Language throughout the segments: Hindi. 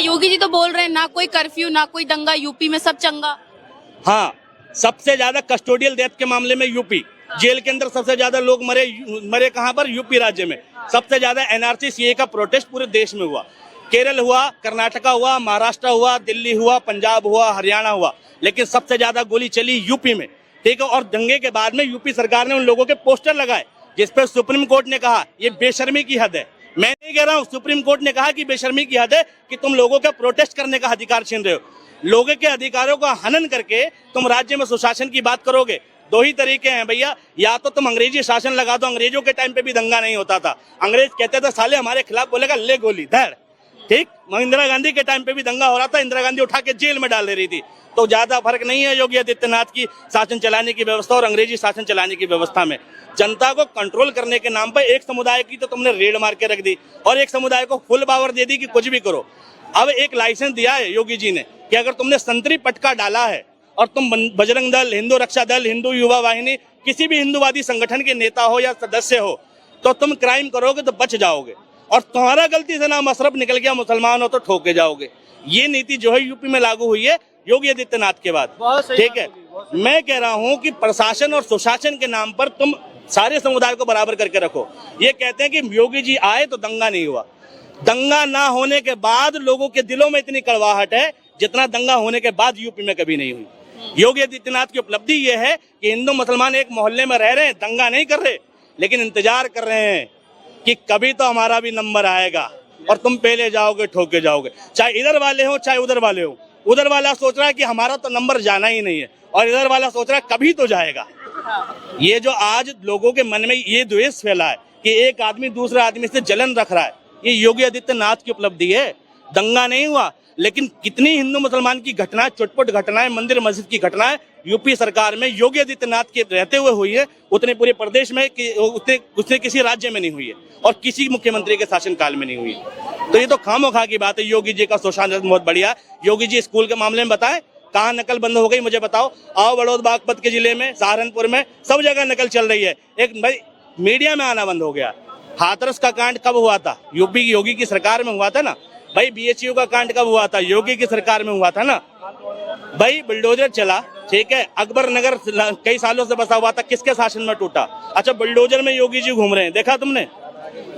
योगी जी तो बोल रहे हैं ना कोई कर्फ्यू ना कोई दंगा, यूपी में सब चंगा। हाँ, सबसे ज्यादा कस्टोडियल डेथ के मामले में यूपी, जेल के अंदर सबसे ज्यादा लोग मरे कहाँ पर? यूपी राज्य में। सबसे ज्यादा एनआरसी सीए का प्रोटेस्ट पूरे देश में हुआ। केरल हुआ, कर्नाटका हुआ, महाराष्ट्र हुआ, दिल्ली हुआ, पंजाब हुआ, हरियाणा हुआ, लेकिन सबसे ज्यादा गोली चली यूपी में। ठीक है, और दंगे के बाद में यूपी सरकार ने उन लोगों के पोस्टर लगाए जिसपे सुप्रीम कोर्ट ने कहा ये बेशर्मी की हद है। मैं नहीं कह रहा हूँ, सुप्रीम कोर्ट ने कहा कि बेशर्मी की हद है कि तुम लोगों का प्रोटेस्ट करने का अधिकार छीन रहे हो। लोगों के अधिकारों का हनन करके तुम राज्य में सुशासन की बात करोगे। दो ही तरीके हैं भैया, या तो तुम अंग्रेजी शासन लगा दो। अंग्रेजों के टाइम पे भी दंगा नहीं होता था। अंग्रेज कहते थे साले हमारे खिलाफ बोलेगा ले गोली धड़। ठीक, इंदिरा गांधी के टाइम पे भी दंगा हो रहा था, इंदिरा गांधी उठा के जेल में डाल दे रही थी। तो ज्यादा फर्क नहीं है योगी आदित्यनाथ की शासन चलाने की व्यवस्था और अंग्रेजी शासन चलाने की व्यवस्था में। जनता को कंट्रोल करने के नाम पर एक समुदाय की तो तुमने रेड मार के रख दी और एक समुदाय को फुल पावर दे दी कि कुछ भी करो। अब एक लाइसेंस दिया है योगी जी ने कि अगर तुमने संतरी पटका डाला है और तुम बजरंग दल, हिंदू रक्षा दल, हिंदू युवा वाहिनी, किसी भी हिंदूवादी संगठन के नेता हो या सदस्य हो, तो तुम क्राइम करोगे तो बच जाओगे, और तुम्हारा गलती से नाम अशरफ निकल गया मुसलमान हो तो ठोके जाओगे। ये नीति जो है यूपी में लागू हुई है योगी आदित्यनाथ के बाद। ठीक है, मैं कह रहा हूँ कि प्रशासन और सुशासन के नाम पर तुम सारे समुदाय को बराबर करके रखो। ये कहते हैं कि योगी जी आए तो दंगा नहीं हुआ। दंगा ना होने के बाद लोगों के दिलों में इतनी कड़वाहट है जितना दंगा होने के बाद यूपी में कभी नहीं हुई। योगी आदित्यनाथ की उपलब्धि ये है कि हिंदू मुसलमान एक मोहल्ले में रह रहे हैं, दंगा नहीं कर रहे, लेकिन इंतजार कर रहे हैं कि कभी तो हमारा भी नंबर आएगा और तुम पहले जाओगे, ठोके जाओगे। चाहे इधर वाले हो चाहे उधर वाले हो। उधर वाला सोच रहा है कि हमारा तो नंबर जाना ही नहीं है, और इधर वाला सोच रहा है कभी तो जाएगा। ये जो आज लोगों के मन में ये द्वेष फैला है कि एक आदमी दूसरे आदमी से जलन रख रहा है, ये योगी आदित्यनाथ की उपलब्धि है। दंगा नहीं हुआ, लेकिन कितनी हिंदू मुसलमान की घटनाएं, चुटपुट घटनाएं, मंदिर मस्जिद की घटनाएं यूपी सरकार में योगी आदित्यनाथ के रहते हुए हुई है, उतने पूरे प्रदेश में उतने किसी राज्य में नहीं हुई है और किसी मुख्यमंत्री के शासनकाल में नहीं हुई है। तो ये तो खामोखा की बात है। योगी जी का सुशासन बहुत बढ़िया। योगी जी स्कूल के मामले में बताएं कहाँ नकल बंद हो गई, मुझे बताओ। आओ बड़ौद बागपत के जिले में, सहारनपुर में, सब जगह नकल चल रही है। एक भाई मीडिया में आना बंद हो गया। हाथरस का कांड कब हुआ था? यूपी की योगी की सरकार में हुआ था ना भाई। बीएचयू का कांड कब हुआ था? योगी की सरकार में हुआ था ना भाई। बुलडोजर चला, ठीक है, अकबर नगर कई सालों से बसा हुआ था, किसके शासन में टूटा? अच्छा, बुलडोजर में योगी जी घूम रहे हैं, देखा तुमने?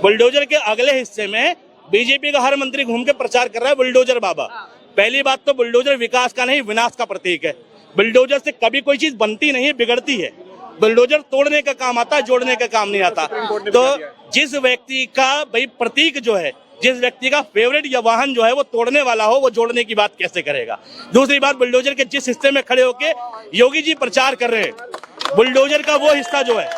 बुलडोजर के अगले हिस्से में बीजेपी का हर मंत्री घूम के प्रचार कर रहा है बुलडोजर बाबा। पहली बात तो बुलडोजर विकास का नहीं, विनाश का प्रतीक है। बुलडोजर से कभी कोई चीज बनती नहीं है, बिगड़ती है। बुलडोजर तोड़ने का काम आता है, जोड़ने का काम नहीं आता। तो जिस व्यक्ति का भाई प्रतीक जो है, जिस व्यक्ति का फेवरेट या वाहन जो है वो तोड़ने वाला हो, वो जोड़ने की बात कैसे करेगा? दूसरी बात, बुलडोजर के जिस हिस्से में खड़े होके योगी जी प्रचार कर रहे हैं, बुलडोजर का वो हिस्सा जो है,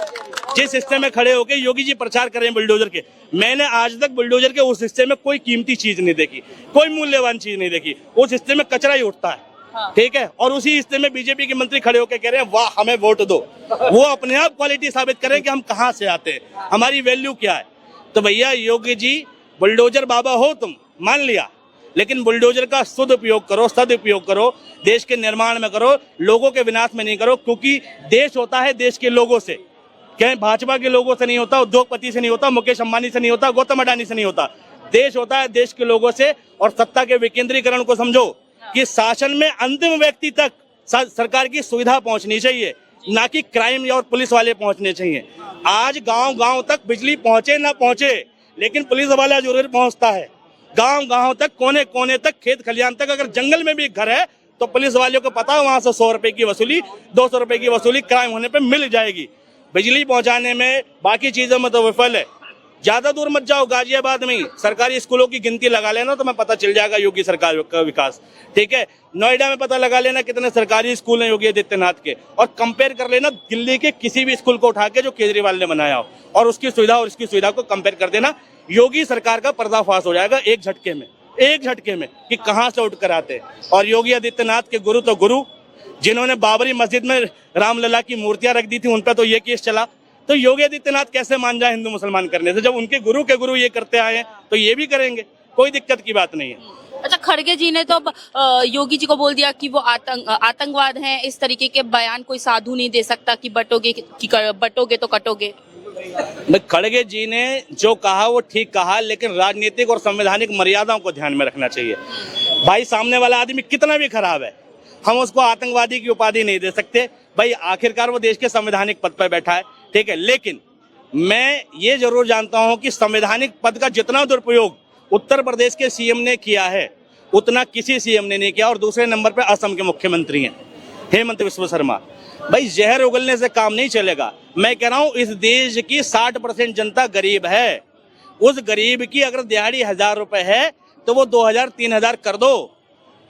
जिस हिस्से में खड़े होके योगी जी प्रचार कर रहे हैं बुलडोजर के, मैंने आज तक बुलडोजर के उस हिस्से में कोई कीमती चीज नहीं देखी, कोई मूल्यवान चीज नहीं देखी। उस हिस्से में कचरा ही उठता है। ठीक है, और उसी हिस्से में बीजेपी के मंत्री खड़े होकर कह रहे हैं वाह हमें वोट दो। वो अपने आप क्वालिटी साबित करें कि हम कहाँ से आते हैं, हमारी वैल्यू क्या है। तो भैया योगी जी बुलडोजर बाबा हो तुम, मान लिया, लेकिन बुलडोजर का सदुपयोग करो, सदुपयोग करो, देश के निर्माण में करो, लोगों के विनाश में नहीं करो। क्योंकि देश होता है देश के लोगों से, क्या भाजपा के लोगों से नहीं होता, उद्योगपति से नहीं होता, मुकेश अंबानी से नहीं होता, गौतम अडानी से नहीं होता। देश होता है देश के लोगों से। और सत्ता के विकेंद्रीकरण को समझो कि शासन में अंतिम व्यक्ति तक सरकार की सुविधा पहुंचनी चाहिए, ना कि क्राइम और पुलिस वाले पहुंचने चाहिए। आज गांव-गांव तक बिजली पहुंचे ना पहुंचे, लेकिन पुलिस वाला जरूर पहुंचता है। गांव-गांव तक, कोने-कोने तक, खेत खलियान तक। अगर जंगल में भी एक घर है तो पुलिस वालों को पता है वहां से 100 रुपए की वसूली, 200 रुपए की वसूली क्राइम होने पे मिल जाएगी। बिजली पहुंचाने में, बाकी चीजों में तो विफल है। ज्यादा दूर मत जाओ, गाजियाबाद में ही सरकारी स्कूलों की गिनती लगा लेना तो मैं पता चल जाएगा योगी सरकार का विकास। ठीक है, नोएडा में पता लगा लेना कितने सरकारी स्कूल हैं योगी आदित्यनाथ के, और कंपेयर कर लेना दिल्ली के किसी भी स्कूल को उठा के जो केजरीवाल ने बनाया हो, और उसकी सुविधा और इसकी सुविधा को कंपेयर कर देना। योगी सरकार का पर्दाफाश हो जाएगा एक झटके में, एक झटके में, कि कहां से उठ कर आते हैं। और योगी आदित्यनाथ के गुरु तो गुरु, जिन्होंने बाबरी मस्जिद में रामलला की मूर्तियां रख दी थी, उन पर तो ये केस चला। तो योगी आदित्यनाथ कैसे मान जाए हिंदू मुसलमान करने से? जब उनके गुरु के गुरु ये करते आए हैं तो ये भी करेंगे, कोई दिक्कत की बात नहीं है। अच्छा, खड़गे जी ने तो योगी जी को बोल दिया कि वो आतंकवाद हैं। इस तरीके के बयान कोई साधु नहीं दे सकता कि बटोगे तो कटोगे। खड़गे जी ने जो कहा वो ठीक कहा, लेकिन राजनीतिक और संवैधानिक मर्यादाओं को ध्यान में रखना चाहिए। भाई सामने वाला आदमी कितना भी खराब है, हम उसको आतंकवादी की उपाधि नहीं दे सकते। भाई आखिरकार वो देश के संवैधानिक पद पर बैठा है, ठीक है। लेकिन मैं ये जरूर जानता हूं कि संवैधानिक पद का जितना दुरुपयोग उत्तर प्रदेश के सीएम ने किया है उतना किसी सीएम ने नहीं किया। और दूसरे नंबर पर असम के मुख्यमंत्री हैं हेमंत बिस्वा शर्मा। भाई जहर उगलने से काम नहीं चलेगा। मैं कह रहा हूं इस देश की 60% जनता गरीब है। उस गरीब की अगर दिहाड़ी 1000 रुपए है तो वो 2000-3000 कर दो।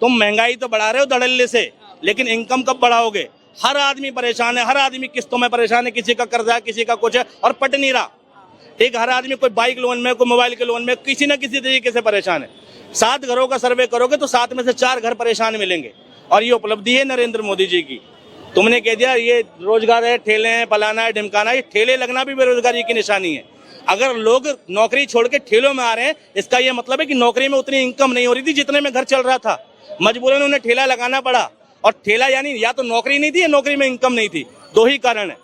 तुम महंगाई तो बढ़ा रहे हो धड़ल्ले से, लेकिन इनकम कब बढ़ाओगे? हर आदमी परेशान है, हर आदमी किस्तों में परेशान है, किसी का कर्जा है, किसी का कुछ है और पट नहीं रहा। ठीक, हर आदमी कोई बाइक लोन में, कोई मोबाइल के लोन में, किसी न किसी तरीके से परेशान है। 7 घरों का सर्वे करोगे तो 7 में से 4 घर परेशान मिलेंगे। और ये उपलब्धि है नरेंद्र मोदी जी की। तुमने कह दिया ये रोजगार है, ठेले हैं, फलाना है, ढिमकाना, ये ठेले लगना भी बेरोजगारी की निशानी है। अगर लोग नौकरी छोड़ के ठेलों में आ रहे हैं, इसका ये मतलब है कि नौकरी में उतनी इनकम नहीं हो रही थी जितने में घर चल रहा था। मजबूरन उन्हें ठेला लगाना पड़ा। और ठेला यानी या तो नौकरी नहीं थी या नौकरी में इनकम नहीं थी, 2 ही कारण है।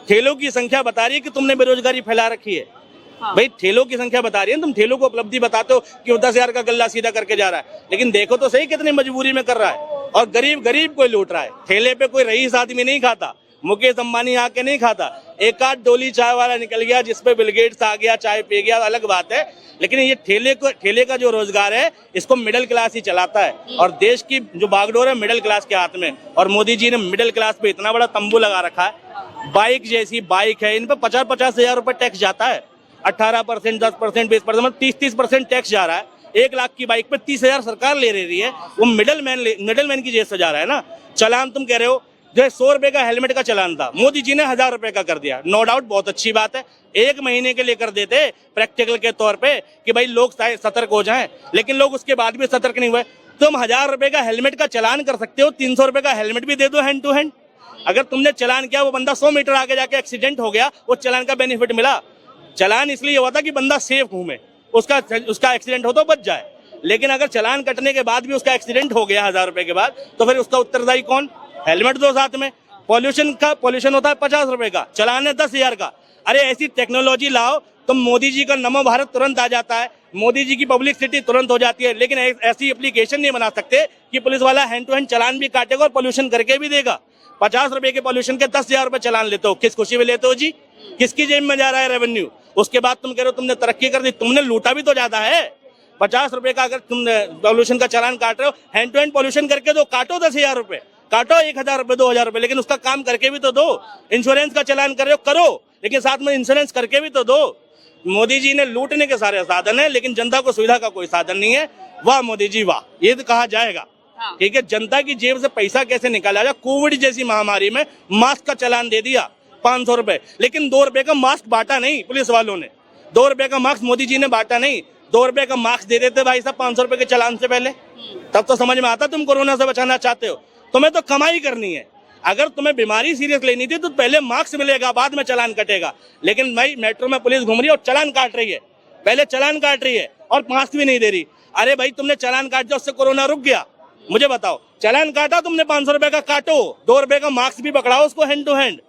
ठेलों की संख्या बता रही है कि तुमने बेरोजगारी फैला रखी है। भाई ठेलों की संख्या बता रही है, तुम ठेलों को उपलब्धि बताते हो कि 10,000 का गल्ला सीधा करके जा रहा है, लेकिन देखो तो सही कितनी मजबूरी में कर रहा है। और गरीब कोई लूट रहा है। ठेले पे कोई रईस आदमी नहीं खाता, मुकेश अंबानी आके नहीं खाता। एक आध डोली चाय वाला निकल गया जिसपे बिल गेट्स आ गया, चाय पी गया, अलग बात है। लेकिन ये ठेले का जो रोजगार है इसको मिडिल क्लास ही चलाता है। और देश की जो बागडोर है मिडिल क्लास के हाथ में। और मोदी जी ने मिडिल क्लास पे इतना बड़ा तंबू लगा रखा है। बाइक जैसी बाइक है, इन पे 50-50 हजार रुपए टैक्स जाता है। 18%, 10%, 20%, 30% टैक्स जा रहा है। 1 लाख की बाइक पे 30,000 सरकार ले रही है। वो मिडलमैन की जेब से जा रहा है ना। चलान तुम कह रहे हो जो 100 रुपए का हेलमेट का चलान था, मोदी जी ने 1000 रुपए का कर दिया। नो डाउट बहुत अच्छी बात है। 1 महीने के लिए कर देते प्रैक्टिकल के तौर पे कि भाई लोग सतर्क हो जाएं, लेकिन लोग उसके बाद भी सतर्क नहीं हुए। तुम 1000 रुपए का हेलमेट का चलान कर सकते हो, 300 रुपए का हेलमेट भी दे दो हैंड टू हैंड। अगर तुमने चलान किया, वो बंदा 100 मीटर आगे जाके एक्सीडेंट हो गया, वो चलान का बेनिफिट मिला। चलान इसलिए हुआ था कि बंदा सेफ घूमे, उसका एक्सीडेंट हो तो बच जाए। लेकिन अगर चलान कटने के बाद भी उसका एक्सीडेंट हो गया 1000 रुपए के बाद, तो फिर उसका उत्तरदायी कौन? हेलमेट दो साथ में। पॉल्यूशन होता है 50 रुपए का, चलान है 10,000 का। अरे ऐसी टेक्नोलॉजी लाओ, तुम मोदी जी का नमो भारत तुरंत आ जाता है, मोदी जी की पब्लिसिटी तुरंत हो जाती है। लेकिन ऐसी एप्लीकेशन नहीं बना सकते कि पुलिस वाला हैंड टू हैंड चलान भी काटेगा और पॉल्यूशन करके भी देगा। 50 रुपए के पॉल्यूशन के 10,000 रुपए चलान लेते हो, किस खुशी में लेते हो जी? किसकी जेब में जा रहा है रेवेन्यू? उसके बाद तुम कह रहे हो तुमने तरक्की कर दी, तुमने लूटा भी तो ज्यादा है। 50 रुपए का अगर तुम पॉल्यूशन का चलान काट रहे हो, हैंड टू हैंड पॉल्यूशन करके दो, काटो 10,000 रुपए, काटो 1,000 रुपए, 2,000 रुपए, लेकिन उसका काम करके भी तो दो। इंश्योरेंस का चलान कर रहे हो, करो, लेकिन साथ में इंश्योरेंस करके भी तो दो। मोदी जी ने लूटने के सारे साधन है, लेकिन जनता को सुविधा का कोई साधन नहीं है। वाह मोदी जी वाह, ये तो कहा जाएगा। ठीक है, जनता की जेब से पैसा कैसे निकाला जाए? कोविड जैसी महामारी में मास्क का चलान दे दिया 500 रुपए, लेकिन 2 रुपए का मास्क बांटा नहीं पुलिस वालों ने। 2 रुपए का मास्क मोदी जी ने बांटा नहीं। 2 रुपए का मास्क दे देते भाई साहब 500 रुपए के चलान से पहले, तब तो समझ में आता तुम कोरोना से बचाना चाहते हो। तुम्हें तो कमाई करनी है। अगर तुम्हें बीमारी सीरियस लेनी थी तो पहले मास्क मिलेगा, बाद में चलान कटेगा। लेकिन भाई मेट्रो में पुलिस घूम रही है और चलान काट रही है, पहले चलान काट रही है और मास्क भी नहीं दे रही। अरे भाई तुमने चलान काट दिया, उससे कोरोना रुक गया? मुझे बताओ। चलान काटा तुमने 500 रुपए का, काटो। 2 रुपए का मास्क भी पकड़ाओ उसको हैंड टू हैंड।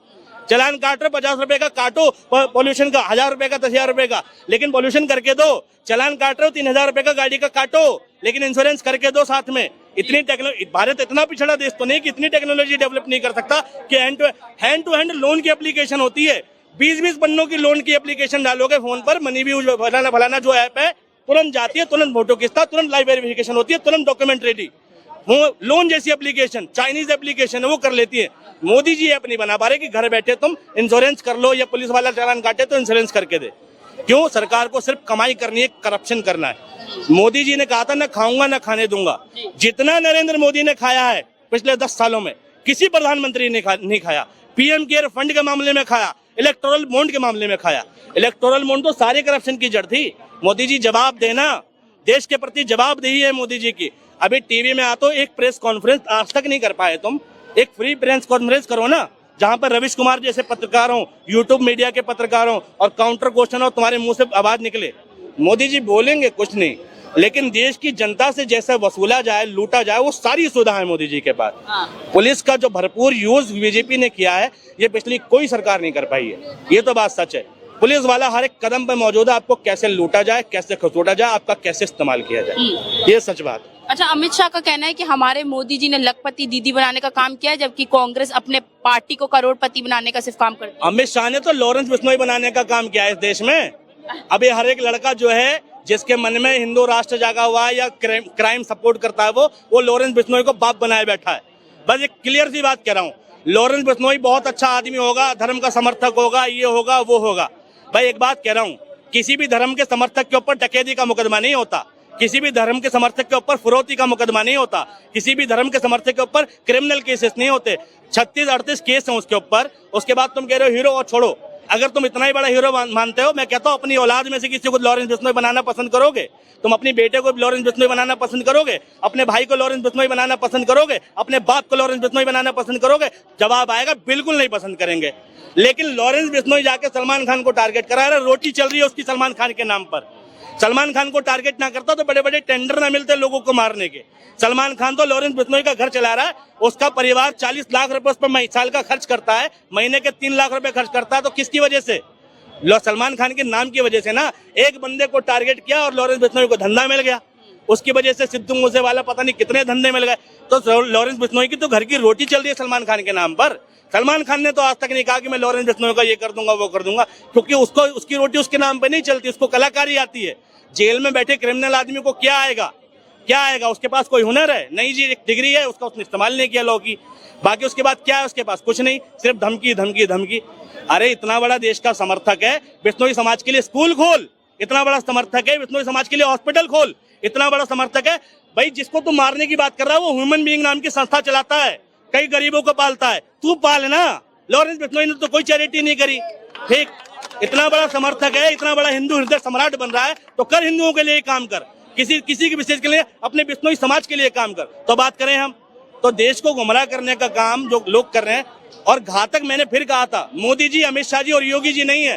चलान काट रहे 50 रुपए का, काटो पॉल्यूशन का 1000 रुपए का, 10,000 रुपए का, लेकिन पॉल्यूशन करके दो। चलान काट रहे हो 3,000 रुपए का गाड़ी का, काटो, लेकिन इंश्योरेंस करके दो साथ में। इतनी टेक्नोलॉजी, भारत इतना पिछड़ा देश तो नहीं कि इतनी टेक्नोलॉजी डेवलप नहीं कर सकता कि हैंड टू हैंड लोन की एप्लीकेशन होती है। 20-20 पन्नों की लोन की एप्लीकेशन डालोगे फोन पर, मनी भी फलाना जो ऐप है, तुरंत जाती है, तुरंत फोटो खींचता, तुरंत लाइव वेरिफिकेशन होती है, तुरंत डॉक्यूमेंट रेडी। वो लोन जैसी एप्लीकेशन, चाइनीज एप्लीकेशन है, वो कर लेती है। मोदी जी ऐप नहीं बना पा रहे कि घर बैठे तुम इंश्योरेंस कर लो, या पुलिस वाला चालान काटे तो इंश्योरेंस करके दे। क्यों? सरकार को सिर्फ कमाई करनी है, करप्शन करना है। मोदी जी ने कहा था ना खाऊंगा ना खाने दूंगा। जितना नरेंद्र मोदी ने खाया है पिछले 10 सालों में, किसी प्रधानमंत्री ने नहीं खाया। पीएम केयर फंड के मामले में खाया, इलेक्टोरल बॉन्ड के मामले में खाया। इलेक्टोरल बॉन्ड तो सारे करप्शन की जड़ थी। मोदी जी जवाब देना, देश के प्रति जवाबदेही है मोदी जी की। अभी टीवी में आते हो, एक प्रेस कॉन्फ्रेंस आज तक नहीं कर पाए तुम। एक फ्री प्रेस कॉन्फ्रेंस करो ना, जहां पर रविश कुमार जैसे पत्रकारों, यूट्यूब मीडिया के पत्रकारों और काउंटर क्वेश्चन हो, तुम्हारे मुंह से आवाज निकले। मोदी जी बोलेंगे कुछ नहीं, लेकिन देश की जनता से जैसे वसूला जाए, लूटा जाए, वो सारी सुविधा है मोदी जी के पास। पुलिस का जो भरपूर यूज बीजेपी ने किया है, ये पिछली कोई सरकार नहीं कर पाई है। ये तो बात सच है। पुलिस वाला हर एक कदम पे मौजूद है, आपको कैसे लूटा जाए, कैसे खसोटा जाए, आपका कैसे इस्तेमाल किया जाए, ये सच बात। अच्छा, अमित शाह का कहना है कि हमारे मोदी जी ने लखपति दीदी बनाने का काम किया है, जबकि कांग्रेस अपने पार्टी को करोड़पति बनाने का सिर्फ काम करती है। अमित शाह ने तो लॉरेंस बिश्नोई बनाने का काम किया है इस देश में। अभी हर एक लड़का जो है जिसके मन में हिंदू राष्ट्र जागा हुआ है या क्राइम सपोर्ट करता है, वो लॉरेंस बिश्नोई को बाप बनाए बैठा है। बस एक क्लियर सी बात कह रहा हूँ, लॉरेंस बिश्नोई बहुत अच्छा आदमी होगा, धर्म का समर्थक होगा, ये होगा वो होगा। भाई एक बात कह रहा हूँ, किसी भी धर्म के समर्थक के ऊपर डकैती का मुकदमा नहीं होता, किसी भी धर्म के समर्थक के ऊपर फिरौती का मुकदमा नहीं होता, किसी भी धर्म के समर्थक के ऊपर क्रिमिनल केसेस नहीं होते। 36-38 केस हैं उसके ऊपर। उसके बाद तुम कह रहे हो हीरो, और छोड़ो, अगर तुम इतना ही बड़ा हीरो मानते हो, मैं कहता हूँ अपनी औलाद में से किसी को लॉरेंस बिश्नोई बनाना पसंद करोगे? तुम अपनी बेटे को लॉरेंस बिश्नोई बनाना पसंद करोगे? अपने भाई को लॉरेंस बिश्नोई बनाना पसंद करोगे? अपने बाप को लॉरेंस बिश्नोई बनाना पसंद करोगे? जवाब आएगा बिल्कुल नहीं पसंद करेंगे। लेकिन लॉरेंस बिश्नोई जाके सलमान खान को टारगेट करा रहा है, रोटी चल रही है उसकी सलमान खान के नाम पर। सलमान खान को टारगेट ना करता तो बड़े बड़े टेंडर ना मिलते लोगों को मारने के। सलमान खान तो लॉरेंस बिश्नोई का घर चला रहा है, उसका परिवार 40 लाख रुपए उस पर साल का खर्च करता है, महीने के 3 लाख रुपए खर्च करता है। तो किसकी वजह से? सलमान खान के नाम की वजह से ना। एक बंदे को टारगेट किया और लॉरेंस बिश्नोई को धंधा मिल गया, उसकी वजह से सिद्धू मूसेवाला पता नहीं कितने धंधे मिल गए। तो लॉरेंस बिश्नोई की तो घर की रोटी चल रही है सलमान खान के नाम पर। सलमान खान ने तो आज तक नहीं कहा कि मैं लॉरेंस बिश्नोई का ये कर दूंगा वो कर दूंगा, क्योंकि उसको उसकी रोटी उसके नाम पे नहीं चलती, उसको कलाकारी आती है। जेल में बैठे क्रिमिनल आदमी को क्या आएगा, क्या आएगा? उसके पास कोई हुनर है? नहीं जी, एक डिग्री है, उसका उसने इस्तेमाल नहीं किया लॉ की। बाकी उसके बाद क्या है उसके पास? कुछ नहीं, सिर्फ धमकी धमकी धमकी। अरे इतना बड़ा देश का समर्थक है, बिश्नोई समाज के लिए स्कूल खोल। इतना बड़ा समर्थक है, बिश्नोई समाज के लिए हॉस्पिटल खोल। इतना बड़ा समर्थक है भाई, जिसको तुम मारने की बात कर रहा है वो ह्यूमन बीइंग नाम की संस्था चलाता है, कई गरीबों को पालता है। तू पाल ना। लॉरेंस बिश्नोई ने तो कोई चैरिटी नहीं करी। ठीक, इतना बड़ा समर्थक है, इतना बड़ा हिंदू हृदय सम्राट बन रहा है, तो कर हिंदुओं के लिए काम कर, किसी के विशेष के लिए, अपने बिश्नोई समाज के लिए काम कर। तो बात करें हम तो देश को गुमराह करने का काम जो लोग कर रहे हैं, और घातक, मैंने फिर कहा था, मोदी जी, अमित शाह जी और योगी जी नहीं है,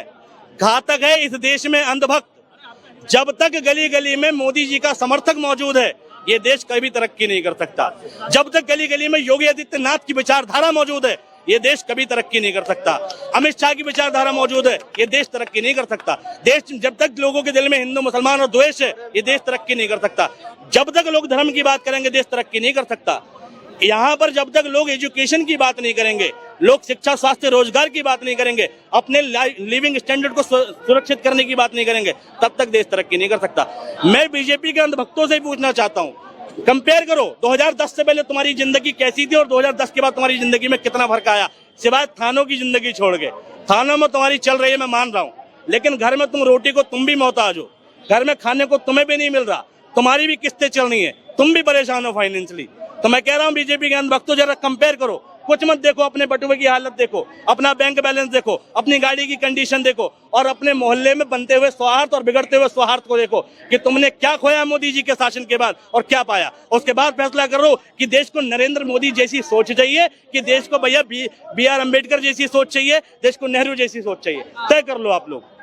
घातक है इस देश में अंधभक्त। जब तक गली गली में मोदी जी का समर्थक मौजूद है, ये देश कभी तरक्की नहीं कर सकता। जब तक गली गली में योगी आदित्यनाथ की विचारधारा मौजूद है, ये देश कभी तरक्की नहीं कर सकता। अमित शाह की विचारधारा मौजूद है, ये देश तरक्की नहीं कर सकता। देश, जब तक लोगों के दिल में हिंदू मुसलमान और द्वेष है, ये देश तरक्की नहीं कर सकता। जब तक लोग धर्म की बात करेंगे, देश तरक्की नहीं कर सकता। यहाँ पर जब तक लोग एजुकेशन की बात नहीं करेंगे, लोग शिक्षा, स्वास्थ्य, रोजगार की बात नहीं करेंगे, अपने लिविंग स्टैंडर्ड को सुरक्षित करने की बात नहीं करेंगे, तब तक देश तरक्की नहीं कर सकता। मैं बीजेपी के अंधभक्तों से पूछना चाहता हूँ, कंपेयर करो 2010 से पहले तुम्हारी जिंदगी कैसी थी और 2010 के बाद तुम्हारी जिंदगी में कितना फर्क आया, सिवाय थानों की जिंदगी छोड़ के। थानों में तुम्हारी चल रही है, मैं मान रहा हूँ, लेकिन घर में तुम रोटी को तुम भी मोहताज हो, घर में खाने को तुम्हें भी नहीं मिल रहा, तुम्हारी भी किस्तें चल रही है, तुम भी परेशान हो फाइनेंशियली। तो मैं कह रहा हूँ बीजेपी के अंधभक्तों, जरा कंपेयर करो, कुछ मत देखो, अपने बटुए की हालत देखो, अपना बैंक बैलेंस देखो, अपनी गाड़ी की कंडीशन देखो, और अपने मोहल्ले में बनते हुए सौहार्द और बिगड़ते हुए सौहार्द को देखो कि तुमने क्या खोया मोदी जी के शासन के बाद और क्या पाया। उसके बाद फैसला करो कि देश को नरेंद्र मोदी जैसी सोच चाहिए, कि देश को भैया बी आर अम्बेडकर जैसी सोच चाहिए, देश को नेहरू जैसी सोच चाहिए। तय कर लो आप लोग।